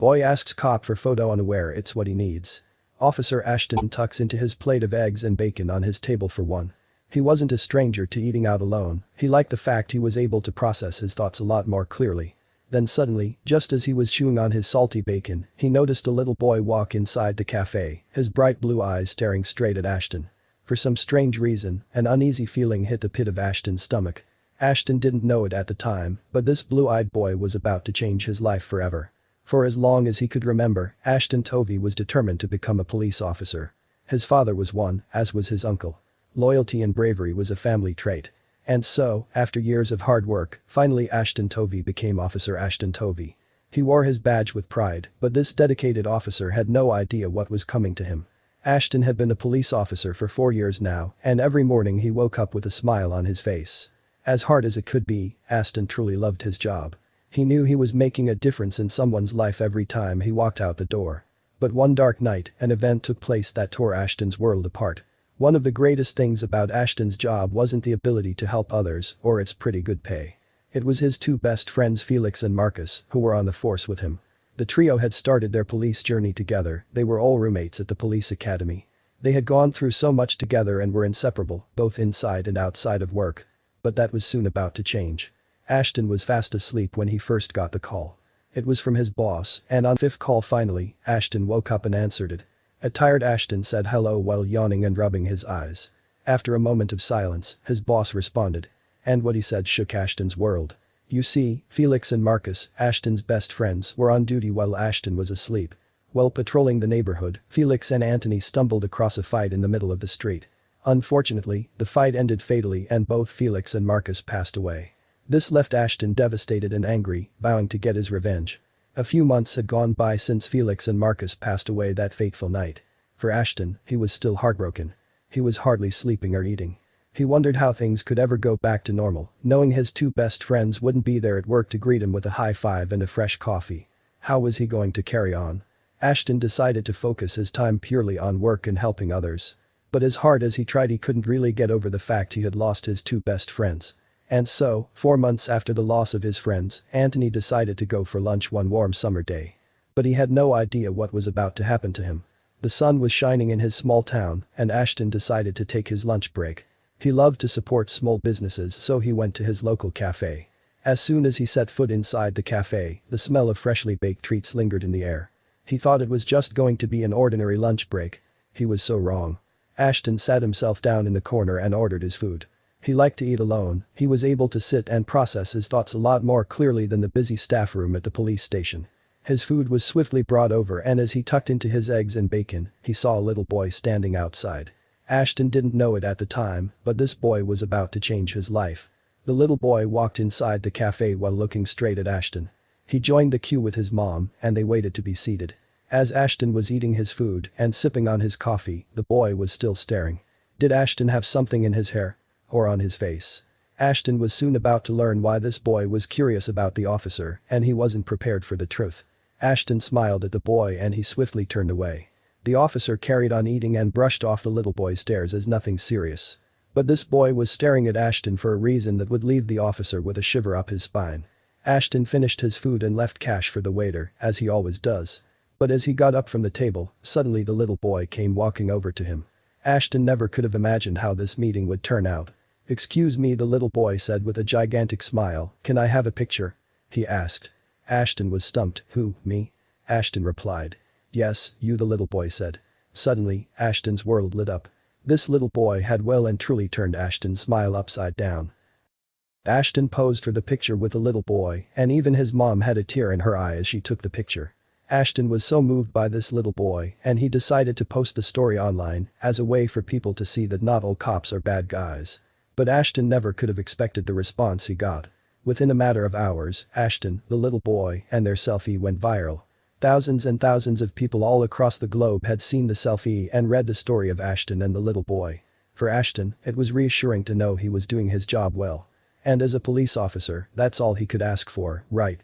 Boy asks cop for photo unaware it's what he needs. Officer Ashton tucks into his plate of eggs and bacon on his table for one. He wasn't a stranger to eating out alone, he liked the fact he was able to process his thoughts a lot more clearly. Then suddenly, just as he was chewing on his salty bacon, he noticed a little boy walk inside the cafe, his bright blue eyes staring straight at Ashton. For some strange reason, an uneasy feeling hit the pit of Ashton's stomach. Ashton didn't know it at the time, but this blue-eyed boy was about to change his life forever. For as long as he could remember, Ashton Tovey was determined to become a police officer. His father was one, as was his uncle. Loyalty and bravery was a family trait. And so, after years of hard work, finally Ashton Tovey became Officer Ashton Tovey. He wore his badge with pride, but this dedicated officer had no idea what was coming to him. Ashton had been a police officer for 4 years now, and every morning he woke up with a smile on his face. As hard as it could be, Ashton truly loved his job. He knew he was making a difference in someone's life every time he walked out the door. But one dark night, an event took place that tore Ashton's world apart. One of the greatest things about Ashton's job wasn't the ability to help others or its pretty good pay. It was his two best friends Felix and Marcus who were on the force with him. The trio had started their police journey together, they were all roommates at the police academy. They had gone through so much together and were inseparable, both inside and outside of work. But that was soon about to change. Ashton was fast asleep when he first got the call. It was from his boss, and on fifth call finally, Ashton woke up and answered it. A tired Ashton said hello while yawning and rubbing his eyes. After a moment of silence, his boss responded. And what he said shook Ashton's world. You see, Felix and Marcus, Ashton's best friends, were on duty while Ashton was asleep. While patrolling the neighborhood, Felix and Anthony stumbled across a fight in the middle of the street. Unfortunately, the fight ended fatally and both Felix and Marcus passed away. This left Ashton devastated and angry, vowing to get his revenge. A few months had gone by since Felix and Marcus passed away that fateful night. For Ashton, he was still heartbroken. He was hardly sleeping or eating. He wondered how things could ever go back to normal, knowing his two best friends wouldn't be there at work to greet him with a high five and a fresh coffee. How was he going to carry on? Ashton decided to focus his time purely on work and helping others. But as hard as he tried he couldn't really get over the fact he had lost his two best friends. And so, 4 months after the loss of his friends, Anthony decided to go for lunch one warm summer day. But he had no idea what was about to happen to him. The sun was shining in his small town, and Ashton decided to take his lunch break. He loved to support small businesses, so he went to his local cafe. As soon as he set foot inside the cafe, the smell of freshly baked treats lingered in the air. He thought it was just going to be an ordinary lunch break. He was so wrong. Ashton sat himself down in the corner and ordered his food. He liked to eat alone, he was able to sit and process his thoughts a lot more clearly than the busy staff room at the police station. His food was swiftly brought over and as he tucked into his eggs and bacon, he saw a little boy standing outside. Ashton didn't know it at the time, but this boy was about to change his life. The little boy walked inside the cafe while looking straight at Ashton. He joined the queue with his mom and they waited to be seated. As Ashton was eating his food and sipping on his coffee, the boy was still staring. Did Ashton have something in his hair? Or on his face? Ashton was soon about to learn why this boy was curious about the officer, and he wasn't prepared for the truth. Ashton smiled at the boy and he swiftly turned away. The officer carried on eating and brushed off the little boy's stares as nothing serious. But this boy was staring at Ashton for a reason that would leave the officer with a shiver up his spine. Ashton finished his food and left cash for the waiter, as he always does. But as he got up from the table, suddenly the little boy came walking over to him. Ashton never could have imagined how this meeting would turn out. Excuse me, the little boy said with a gigantic smile, can I have a picture? He asked. Ashton was stumped. Who, me? Ashton replied. Yes, you, the little boy said. Suddenly, Ashton's world lit up. This little boy had well and truly turned Ashton's smile upside down. Ashton posed for the picture with the little boy, and even his mom had a tear in her eye as she took the picture. Ashton was so moved by this little boy, and he decided to post the story online as a way for people to see that not all cops are bad guys. But Ashton never could have expected the response he got. Within a matter of hours, Ashton, the little boy, and their selfie went viral. Thousands and thousands of people all across the globe had seen the selfie and read the story of Ashton and the little boy. For Ashton, it was reassuring to know he was doing his job well. And as a police officer, that's all he could ask for, right?